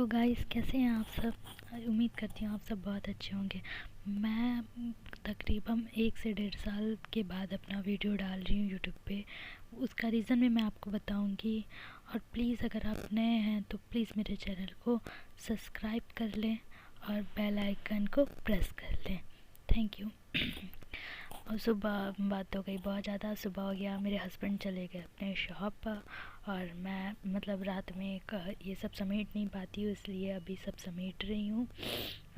Hello guys, कैसे हैं आप सब। उम्मीद करती हूँ आप सब बहुत अच्छे होंगे। मैं तकरीबन 1 से 1.5 साल के बाद अपना वीडियो डाल रही हूँ यूट्यूब पे। उसका रीज़न भी मैं आपको बताऊँगी। और प्लीज़ अगर आप नए हैं तो प्लीज़ मेरे चैनल को सब्सक्राइब कर लें और बेल आइकन को प्रेस कर लें। Thank you. और सुबह बात हो गई बहुत ज़्यादा, सुबह हो गया, मेरे हस्बैंड चले गए अपने शॉप पर और मैं मतलब रात में ये सब समेट नहीं पाती हूँ, इसलिए अभी सब समेट रही हूँ।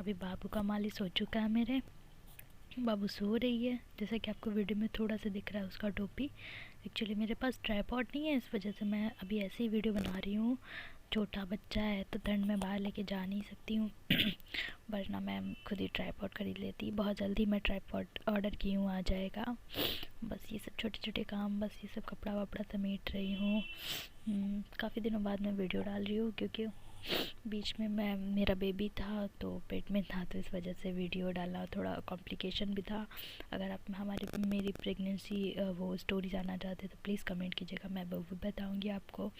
अभी बाबू का मालिश हो चुका है, मेरे बाबू सो रही है, जैसा कि आपको वीडियो में थोड़ा सा दिख रहा है उसका टोपी। एक्चुअली मेरे पास ट्राइपॉड नहीं है, इस वजह से मैं अभी ऐसे ही वीडियो बना रही हूँ। छोटा बच्चा है तो ठंड में बाहर लेके जा नहीं सकती हूँ वरना मैं खुद ही ट्राइपॉड खरीद लेती। बहुत जल्दी मैं ट्राइपॉड ऑर्डर की हूँ, आ जाएगा। बस ये सब छोटे छोटे काम, बस ये सब कपड़ा वपड़ा समेट रही हूँ। काफ़ी दिनों बाद मैं वीडियो डाल रही हूँ क्योंकि बीच में मेरा बेबी था तो पेट में था, तो इस वजह से वीडियो डालना थोड़ा कॉम्प्लिकेशन भी था। अगर आप मेरी प्रेगनेंसी वो स्टोरी जानना चाहते तो प्लीज़ कमेंट कीजिएगा, मैं वो भी बताऊँगी आपको।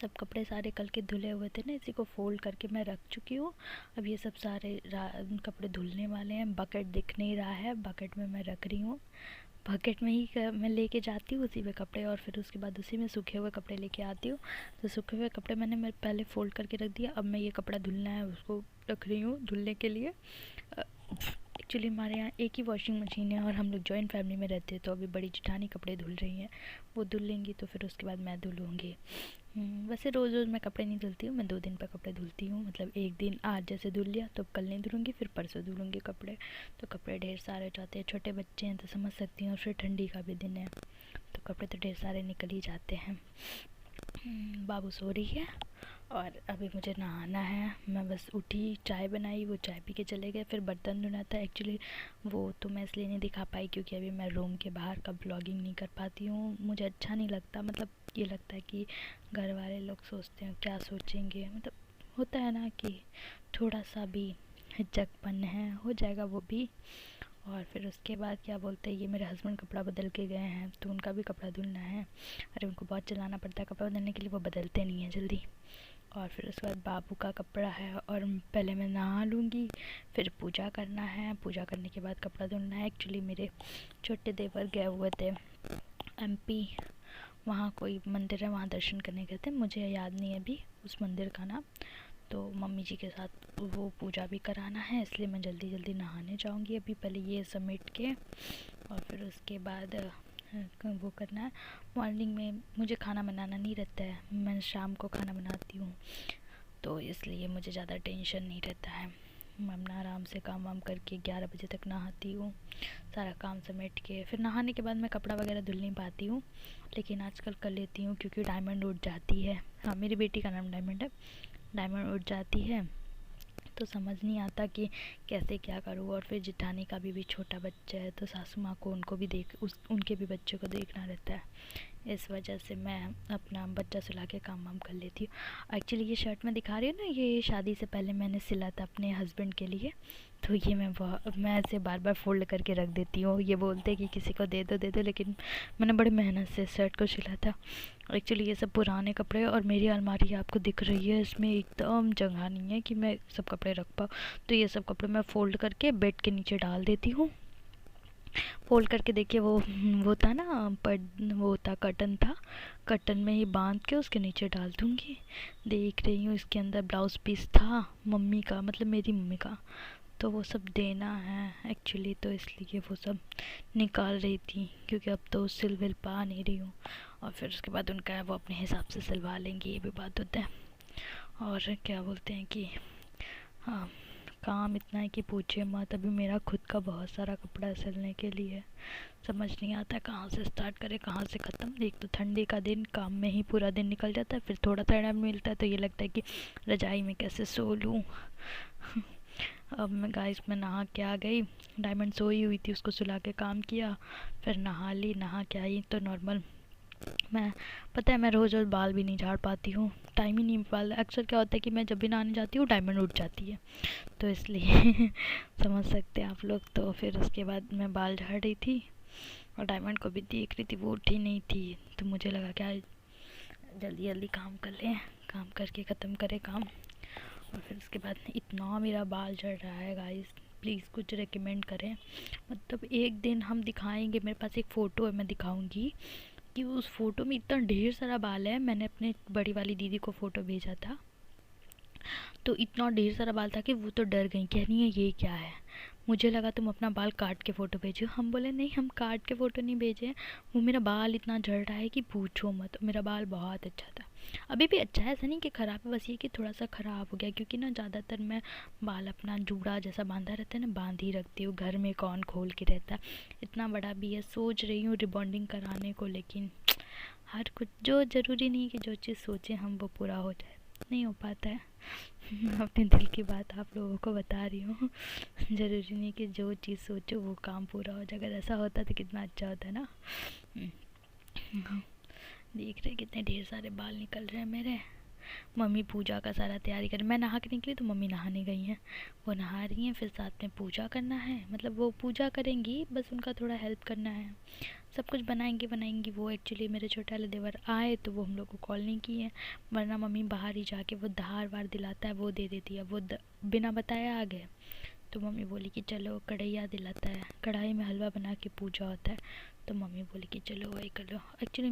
सब कपड़े सारे कल के धुले हुए थे ना, इसी को फोल्ड करके मैं रख चुकी हूँ। अब ये सब सारे कपड़े धुलने वाले हैं। बकेट दिख नहीं रहा है, बकेट में मैं रख रही हूँ। बकेट में ही मैं लेके जाती हूँ उसी में कपड़े, और फिर उसके बाद उसी में सूखे हुए कपड़े लेके आती हूँ। तो सूखे हुए कपड़े मैं पहले फ़ोल्ड करके रख दिया। अब मैं ये कपड़ा धुलना है उसको रख रही हूँ धुलने के लिए। एक्चुअली हमारे यहाँ एक ही वॉशिंग मशीन है और हम लोग जॉइंट फैमिली में रहते हैं, तो अभी बड़ी जेठानी कपड़े धुल रही हैं, वो धुल लेंगी तो फिर उसके बाद मैं धुलूँगी। वैसे रोज़ रोज़ मैं कपड़े नहीं धुलती हूँ, मैं 2 दिन पर कपड़े धुलती हूँ। मतलब एक दिन आज जैसे धुल लिया तो कल नहीं धुलूँगी, फिर परसों धुलूँगी कपड़े। तो कपड़े ढेर सारे हो जाते हैं, छोटे बच्चे हैं तो समझ सकती हूँ, और फिर ठंडी का भी दिन है तो कपड़े तो ढेर सारे निकल ही जाते हैं। बाबू सो रही है और अभी मुझे नहाना है। मैं बस उठी, चाय बनाई, वो चाय पी के चले गए। फिर बर्तन धुना था, एक्चुअली वो तो मैं इसलिए नहीं दिखा पाई क्योंकि अभी मैं रूम के बाहर का ब्लॉगिंग नहीं कर पाती हूँ। मुझे अच्छा नहीं लगता, मतलब ये लगता है कि घर वाले लोग सोचते हैं क्या सोचेंगे, मतलब होता है ना कि थोड़ा सा भी हिचकपन है, हो जाएगा वो भी। और फिर उसके बाद क्या बोलते हैं, ये मेरे हस्बैंड कपड़ा बदल के गए हैं तो उनका भी कपड़ा धुलना है। अरे उनको बहुत चलाना पड़ता है कपड़ा बदलने के लिए, वो बदलते नहीं हैं जल्दी। और फिर उसके बाद बाबू का कपड़ा है और पहले मैं नहा लूँगी, फिर पूजा करना है, पूजा करने के बाद कपड़ा धुलना है। एक्चुअली मेरे छोटे देवर गए हुए थे MP, वहाँ कोई मंदिर है, वहाँ दर्शन करने गए थे, मुझे याद नहीं है अभी उस मंदिर का नाम। तो मम्मी जी के साथ वो पूजा भी कराना है, इसलिए मैं जल्दी जल्दी नहाने जाऊँगी अभी। पहले ये समेट के और फिर उसके बाद वो करना है। मॉर्निंग में मुझे खाना बनाना नहीं रहता है, मैं शाम को खाना बनाती हूँ, तो इसलिए मुझे ज़्यादा टेंशन नहीं रहता है। मैं अपना आराम से काम वाम करके 11 बजे तक नहाती हूँ, सारा काम समेट के। फिर नहाने के बाद मैं कपड़ा वगैरह धुल नहीं पाती हूँ, लेकिन आजकल कर लेती हूँ क्योंकि डायमंड उठ जाती है। हाँ, मेरी बेटी का नाम डायमंड है। डायमंड उठ जाती है तो समझ नहीं आता कि कैसे क्या करूँ। और फिर जेठानी का भी छोटा बच्चा है तो सासू माँ को उनको भी उनके भी बच्चे को देखना रहता है, इस वजह से मैं अपना बच्चा सिला के काम वाम कर लेती हूँ। एक्चुअली ये शर्ट मैं दिखा रही हूँ ना, ये शादी से पहले मैंने सिला था अपने हस्बैंड के लिए, तो ये मैं ऐसे बार बार फोल्ड करके रख देती हूँ। ये बोलते कि किसी को दे दो, लेकिन मैंने बड़ी मेहनत से शर्ट को सिला था। एक्चुअली ये सब पुराने कपड़े, और मेरी अलमारी आपको दिख रही है, इसमें एकदम जगह नहीं है कि मैं सब कपड़े रख पाऊँ। तो ये सब कपड़े मैं फ़ोल्ड करके बेड के नीचे डाल देती हूँ। फ़ोल्ड करके देखिए वो था ना, वो था कर्टन था, कर्टन में ही बांध के उसके नीचे डाल दूँगी। देख रही हूँ इसके अंदर ब्लाउज़ पीस था मम्मी का, मतलब मेरी मम्मी का, तो वो सब देना है एक्चुअली, तो इसलिए वो सब निकाल रही थी क्योंकि अब तो सिल विल पा नहीं रही हूँ। और फिर उसके बाद उनका है वो अपने हिसाब से सिलवा लेंगे, ये भी बात होता है। और क्या बोलते हैं कि हाँ, काम इतना है कि पूछिए मत। अभी मेरा खुद का बहुत सारा कपड़ा सिलने के लिए, समझ नहीं आता कहाँ से स्टार्ट करें कहाँ से ख़त्म। एक तो ठंडी का दिन, काम में ही पूरा दिन निकल जाता है, फिर थोड़ा सा टाइम मिलता है तो ये लगता है कि रजाई में कैसे सो लूँ अब मैं नहा के आ गई, डायमंड सोई हुई थी, उसको सुला के काम किया, फिर नहा ली। नहा के आई तो नॉर्मल पता है मैं रोज़ रोज़ बाल भी नहीं झाड़ पाती हूँ, टाइम ही नहीं मिल पाता। अक्सर क्या होता है कि मैं जब भी नहाने जाती हूँ डायमंड उठ जाती है, तो इसलिए समझ सकते हैं आप लोग। तो फिर उसके बाद मैं बाल झाड़ रही थी और डायमंड को भी देख रही थी, वो उठी नहीं थी, तो मुझे लगा क्या जल्दी जल्दी काम कर लें, काम करके ख़त्म करें काम। और फिर उसके बाद इतना मेरा बाल झड़ रहा है गाइस, प्लीज़ कुछ रेकमेंड करें। मतलब एक दिन हम दिखाएंगे, मेरे पास एक फ़ोटो है, मैं दिखाऊंगी कि उस फ़ोटो में इतना ढेर सारा बाल है। मैंने अपने बड़ी वाली दीदी को फ़ोटो भेजा था तो इतना ढेर सारा बाल था कि वो तो डर गई, कह रही है ये क्या है। मुझे लगा तुम अपना बाल काट के फ़ोटो भेजो। हम बोले नहीं, हम काट के फ़ोटो नहीं भेजे। वो मेरा बाल इतना झड़ रहा है कि पूछो मत। मेरा बाल बहुत अच्छा था, अभी भी अच्छा है, ऐसा नहीं कि ख़राब है, बस ये कि थोड़ा सा ख़राब हो गया क्योंकि ना ज़्यादातर मैं बाल अपना जूड़ा जैसा बांधा रहता है ना, बांध ही रखती हूँ। घर में कौन खोल के रहता, इतना बड़ा भी है। सोच रही हूँ रिबॉन्डिंग कराने को, लेकिन हर कुछ जो ज़रूरी नहीं कि जो चीज़ सोचें हम वो पूरा हो जाए, नहीं हो पाता है। अपने दिल की बात आप लोगों को बता रही हूँ। ज़रूरी नहीं कि जो चीज़ सोचो वो काम पूरा हो जाए। अगर ऐसा होता तो कितना अच्छा होता है ना। देख रहे कितने ढेर सारे बाल निकल रहे हैं मेरे। मम्मी पूजा का सारा तैयारी कर, मैं नहा के निकली तो मम्मी नहाने गई हैं, वो नहा रही हैं, फिर साथ में पूजा करना है। मतलब वो पूजा करेंगी, बस उनका थोड़ा हेल्प करना है। सब कुछ बनाएंगी वो। एक्चुअली मेरे छोटे वाले देवर आए तो वो हम लोग को कॉल नहीं किए, वरना मम्मी बाहर ही जाके वो धार वार दिलाता है वो दे देती है। वो बिना बताया आ गए तो मम्मी बोली कि चलो कढ़ैया दिलाता है, कढ़ाई में हलवा बना के पूजा होता है, तो मम्मी बोली कि चलो वही कर लो। एक्चुअली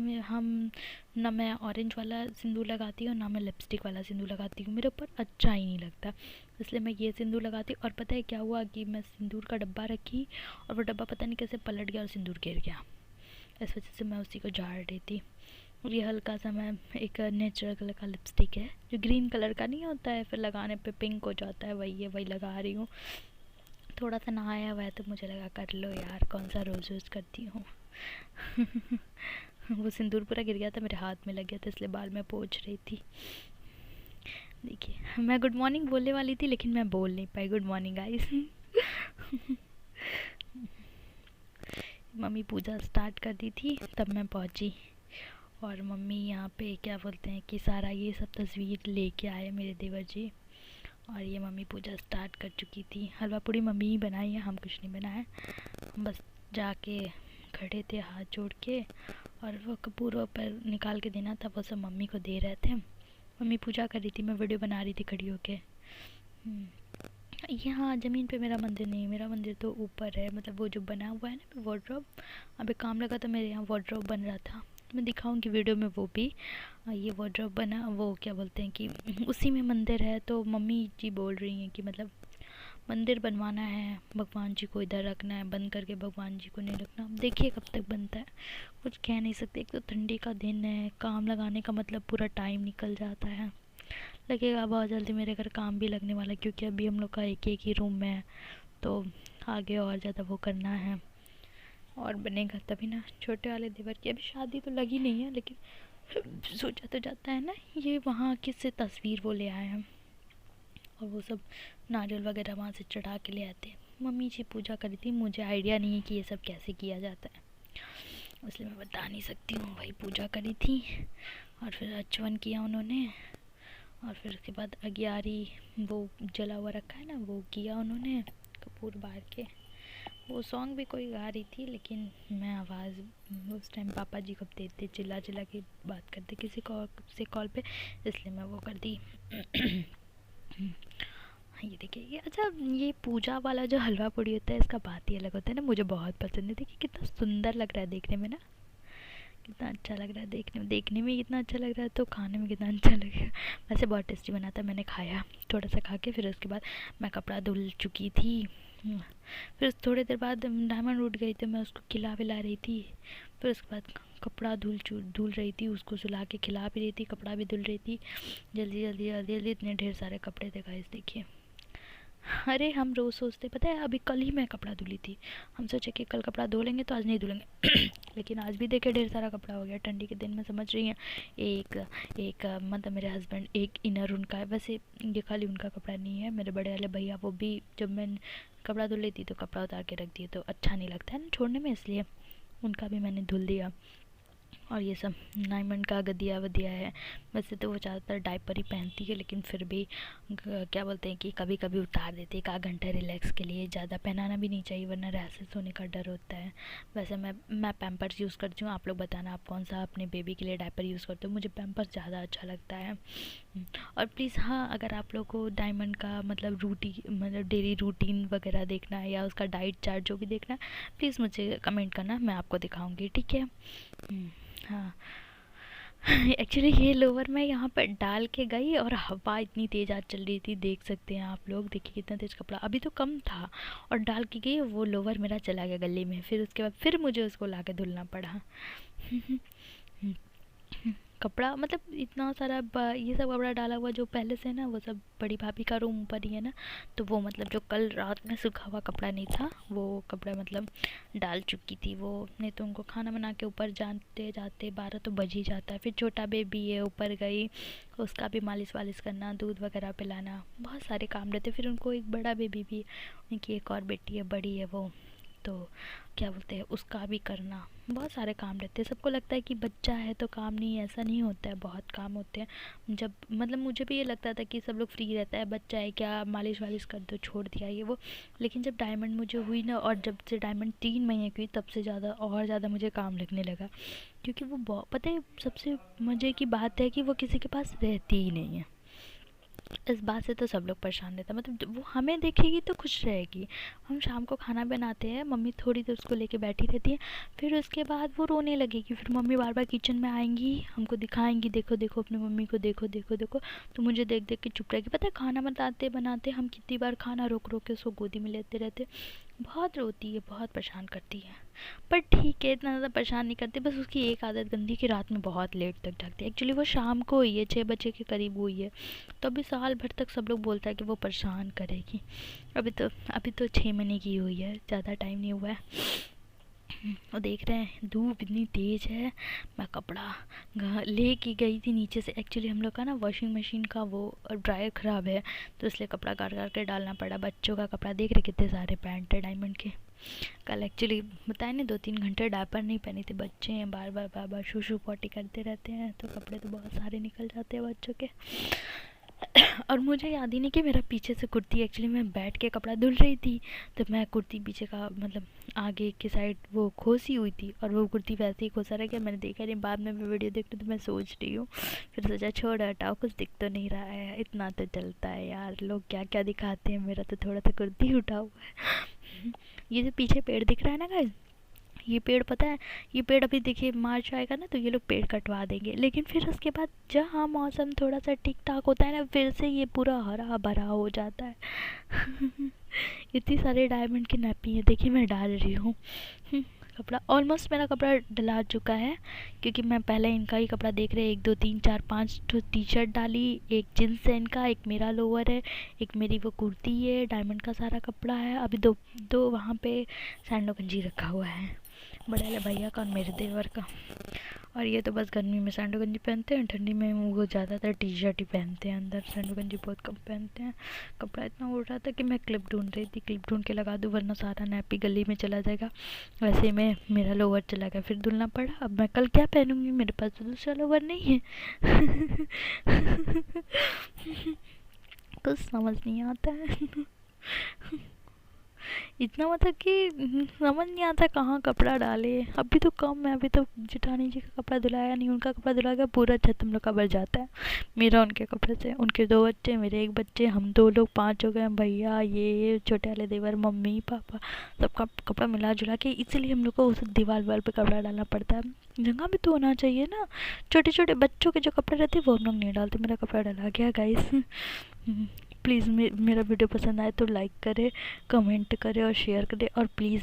ना मैं ऑरेंज वाला सिंदूर लगाती हूँ ना मैं लिपस्टिक वाला सिंदूर लगाती हूँ, मेरे ऊपर अच्छा ही नहीं लगता, इसलिए मैं ये सिंदूर लगाती हूँ। और पता है क्या हुआ कि मैं सिंदूर का डब्बा रखी और वो डब्बा पता नहीं कैसे पलट गया और सिंदूर गिर गया, इस वजह से मैं उसी को झाड़ रही थी। और ये हल्का सा मैं एक नेचुरल कलर का लिपस्टिक है जो ग्रीन कलर का नहीं होता है, फिर लगाने पे पिंक हो जाता है, वही है, वही लगा रही हूँ। थोड़ा सा नहाया हुआ है तो मुझे लगा कर लो यार, कौन सा रोज़ रोज़ करती हूँ। वो सिंदूर पूरा गिर गया था, मेरे हाथ में लग गया था, इसलिए बाल में पोंछ रही थी। देखिए मैं गुड मॉर्निंग बोलने वाली थी लेकिन मैं बोल नहीं पाई गुड मॉर्निंग गाइस। मम्मी पूजा स्टार्ट कर दी थी तब मैं पहुंची, और मम्मी यहाँ पे क्या बोलते हैं कि सारा ये सब तस्वीर लेके आए मेरे देवर जी। और ये मम्मी पूजा स्टार्ट कर चुकी थी। हलवा पूड़ी मम्मी ही बनाई है, हम कुछ नहीं बनाया, हम बस जाके खड़े थे हाथ जोड़ के, और वो कपूर पर निकाल के देना था वो सब मम्मी को दे रहे थे। मम्मी पूजा कर रही थी, मैं वीडियो बना रही थी खड़ी होके। यहाँ ज़मीन पे मेरा मंदिर नहीं है, मेरा मंदिर तो ऊपर है, मतलब वो जो बना हुआ है ना वार्डरोब, अभी काम लगा था मेरे यहाँ वार्डरोब बन रहा था, मैं दिखाऊंगी वीडियो में वो भी। ये वार्डरोब बना, वो क्या बोलते हैं कि उसी में मंदिर है, तो मम्मी जी बोल रही हैं कि मतलब मंदिर बनवाना है, भगवान जी को इधर रखना है, बंद करके भगवान जी को नहीं रखना। देखिए कब तक बनता है, कुछ कह नहीं सकते। एक तो ठंडी का दिन है, काम लगाने का मतलब पूरा टाइम निकल जाता है। लगेगा बहुत जल्दी मेरे घर काम भी लगने वाला है, क्योंकि अभी हम लोग का एक ही रूम में है, तो आगे और ज़्यादा वो करना है और बनेगा तभी ना। छोटे वाले देवर की अभी शादी तो लगी नहीं है, लेकिन सोचा तो जाता है ना। ये वहाँ किससे तस्वीर वो ले आए हैं और वो सब नारियल वगैरह वहाँ से चढ़ा के ले आते हैं। मम्मी जी पूजा करी थी, मुझे आइडिया नहीं है कि ये सब कैसे किया जाता है, इसलिए मैं बता नहीं सकती हूँ। वही पूजा करी थी और फिर अचवन किया उन्होंने, और फिर उसके बाद अगियारी वो जला हुआ रखा है ना वो किया उन्होंने कपूर बार के। वो सॉन्ग भी कोई गा रही थी, लेकिन मैं आवाज़ उस टाइम पापा जी को देते चिल्ला चिल्ला के बात करते किसी कॉल पे, इसलिए मैं वो कर दी। ये देखिए ये, अच्छा ये पूजा वाला जो हलवा पूड़ी होता है इसका बात ही अलग होता है ना, मुझे बहुत पसंद है। देखिए कितना सुंदर लग रहा है देखने में ना, कितना अच्छा लग रहा है देखने में कितना अच्छा लग रहा है, तो खाने में कितना अच्छा लगेगा। वैसे बहुत टेस्टी बना था, मैंने खाया थोड़ा सा खा के, फिर उसके बाद मैं कपड़ा धुल चुकी थी। फिर थोड़ी देर बाद डायमंड उठ गई तो मैं उसको खिला पिला रही थी, फिर उसके बाद कपड़ा धुल रही थी, उसको सुला के खिला भी रही थी, कपड़ा भी धुल रही थी। जल्दी जल्दी जल्दी जल्दी इतने ढेर सारे कपड़े थे गाइस देखिए। अरे हम रोज़ सोचते, पता है अभी कल ही मैं कपड़ा धुली थी, हम सोचे कि कल कपड़ा धो लेंगे तो आज नहीं धुलेंगे। लेकिन आज भी देखे ढेर सारा कपड़ा हो गया ठंडी के दिन में, समझ रही हैं। एक मतलब मेरे हस्बैंड एक इनर उनका है, वैसे ये खाली उनका कपड़ा नहीं है, मेरे बड़े वाले भैया वो भी जब मैं कपड़ा धुल लेती तो कपड़ा उतार के रख दिए, तो अच्छा नहीं लगता है ना छोड़ने में, इसलिए उनका भी मैंने धुल दिया। और ये सब डायमंड का गदिया वदिया है। वैसे तो वो ज़्यादातर डायपर ही पहनती है, लेकिन फिर भी क्या बोलते हैं कि कभी कभी उतार देती है एक आध घंटा रिलैक्स के लिए। ज़्यादा पहनाना भी नहीं चाहिए वरना रैशेस होने का डर होता है। वैसे मैं पैम्पर्स यूज़ करती हूँ। आप लोग बताना आप कौन सा अपने बेबी के लिए डायपर यूज़ करते हो। मुझे पैम्पर्स ज़्यादा अच्छा लगता है। और प्लीज़ हाँ, अगर आप लोग को डायमंड का मतलब डेली रूटीन वगैरह देखना है या उसका डाइट चार्ट जो भी देखना है, प्लीज़ मुझे कमेंट करना, मैं आपको दिखाऊंगी, ठीक है। हाँ एक्चुअली ये लोअर मैं यहाँ पर डाल के गई और हवा इतनी तेज़ आज चल रही थी, देख सकते हैं आप लोग। देखिए कितना तेज़ कपड़ा, अभी तो कम था और डाल के गई, वो लोअर मेरा चला गया गले में। फिर उसके बाद फिर मुझे उसको ला के धुलना पड़ा। कपड़ा मतलब इतना सारा ये सब कपड़ा डाला हुआ जो पहले से ना, वो सब बड़ी भाभी का रूम ऊपर ही है ना, तो वो मतलब जो कल रात में सूखा हुआ कपड़ा नहीं था, वो कपड़ा मतलब डाल चुकी थी वो। नहीं तो उनको खाना बना के ऊपर जाते जाते 12 तो बज ही जाता है। फिर छोटा बेबी है, ऊपर गई, उसका भी मालिश वालिश करना, दूध वगैरह पिलाना, बहुत सारे काम रहते। फिर उनको एक बड़ा बेबी भी, उनकी एक और बेटी है, बड़ी है वो, तो क्या बोलते हैं उसका भी करना, बहुत सारे काम रहते हैं। सबको लगता है कि बच्चा है तो काम नहीं, ऐसा नहीं होता है, बहुत काम होते हैं। जब मतलब मुझे भी ये लगता था कि सब लोग फ्री रहता है, बच्चा है क्या मालिश वालिश कर दो, छोड़ दिया ये वो। लेकिन जब डायमंड मुझे हुई ना, और जब से डायमंड 3 महीने की हुई, तब से ज़्यादा और ज़्यादा मुझे काम लगने लगा। क्योंकि वो बहुत, पता है सबसे मज़े की बात है कि वो किसी के पास रहती ही नहीं है। इस बात से तो सब लोग परेशान रहते हैं, मतलब वो हमें देखेगी तो खुश रहेगी। हम शाम को खाना बनाते हैं, मम्मी थोड़ी देर उसको लेके बैठी रहती है, फिर उसके बाद वो रोने लगेगी। फिर मम्मी बार बार किचन में आएंगी, हमको दिखाएंगी, देखो देखो अपनी मम्मी को, देखो देखो देखो। तो मुझे देख देख के चुप रहेगी। पता है खाना बनाते बनाते हम कितनी बार खाना रोक रोक के उसको गोदी में लेते रहते। बहुत रोती है, बहुत परेशान करती है, पर ठीक है इतना ज़्यादा परेशान नहीं करती। बस उसकी एक आदत गंदी कि रात में बहुत लेट तक जगती है। एक्चुअली वो शाम को हुई है, 6 बजे के करीब हुई है, तो अभी साल भर तक सब लोग बोलता है कि वो परेशान करेगी। अभी तो 6 महीने की हुई है, ज़्यादा टाइम नहीं हुआ है। और देख रहे हैं धूप इतनी तेज़ है। मैं कपड़ा ले के गई थी नीचे से। एक्चुअली हम लोग का ना वॉशिंग मशीन का वो ड्रायर ख़राब है, तो इसलिए कपड़ा काट काट के डालना पड़ा। बच्चों का कपड़ा देख रहे कितने सारे पैंट है डायमंड के। कल एक्चुअली बताए ना 2-3 घंटे डायपर नहीं पहनी थी। बच्चे हैं बार बार शू शू पॉटी करते रहते हैं, तो कपड़े तो बहुत सारे निकल जाते हैं बच्चों के। और मुझे याद ही नहीं कि मेरा पीछे से कुर्ती, एक्चुअली मैं बैठ के कपड़ा धुल रही थी, तो मैं कुर्ती पीछे का मतलब आगे की साइड वो खोसी हुई थी, और वो कुर्ती वैसे ही खोसा रह गया। मैंने देखा नहीं, बाद में मैं वीडियो देखती तो मैं सोच रही हूँ, फिर सोचा छोड़ हटाओ, कुछ दिख तो नहीं रहा है, इतना तो चलता है यार, लोग क्या क्या दिखाते हैं, मेरा तो थोड़ा सा कुर्ती उठा हुआ है। ये जो पीछे पेड़ दिख रहा है ना गाइस, ये पेड़ पता है, ये पेड़ अभी देखिए मार्च आएगा ना, तो ये लोग पेड़ कटवा देंगे, लेकिन फिर उसके बाद जहाँ मौसम थोड़ा सा ठीक ठाक होता है ना, फिर से ये पूरा हरा भरा हो जाता है। इतनी सारे डायमंड की नैपी है, देखिए मैं डाल रही हूँ। कपड़ा ऑलमोस्ट मेरा कपड़ा डला चुका है, क्योंकि मैं पहले इनका ही कपड़ा देख रहे 1 2 3 4 5 तो टी शर्ट डाली, एक जींस है इनका, एक मेरा लोअर है, एक मेरी वो कुर्ती है, डायमंड का सारा कपड़ा है। अभी दो वहाँ पे सैंडो गंजी रखा हुआ है, बड़े वाले भैया का और मेरे देवर का। और ये तो बस गर्मी में सैंडो गंजी पहनते हैं, ठंडी में वो ज़्यादातर टी शर्ट ही पहनते हैं, अंदर सैंडो गंजी बहुत कम पहनते हैं। कपड़ा इतना उड़ रहा था कि मैं क्लिप ढूंढ रही थी, क्लिप ढूंढ के लगा दूँ वरना सारा नैपी गली में चला जाएगा। वैसे में मेरा लोअर चला गया, फिर धुलना पड़ा। अब मैं कल क्या पहनूंगी, मेरे पास तो दूसरा लोअर नहीं है। कुछ समझ नहीं आता है। इतना मतलब कि समझ नहीं आता कहाँ कपड़ा डाले। अभी तो कम है, अभी तो जेठानी जी का कपड़ा धुलाया नहीं, उनका कपड़ा धुला गया, पूरा छत हम लोग का भर जाता है मेरा उनके कपड़े से। उनके 2 बच्चे, मेरे 1 बच्चे, हम 2 लोग 5 हो गए, भैया ये छोटे वाले देवर, मम्मी पापा, सबका कपड़ा मिला जुला के। इसीलिए हम लोग को उस दीवार वाल पे कपड़ा डालना पड़ता है। जगह भी तो होना चाहिए ना। छोटे छोटे बच्चों के जो कपड़े रहते हैं वो हम लोग नहीं डालते। मेरा कपड़ा डला गया गाइस। प्लीज़ मेरा वीडियो पसंद आए तो लाइक करें, कमेंट करें और शेयर करें, और प्लीज़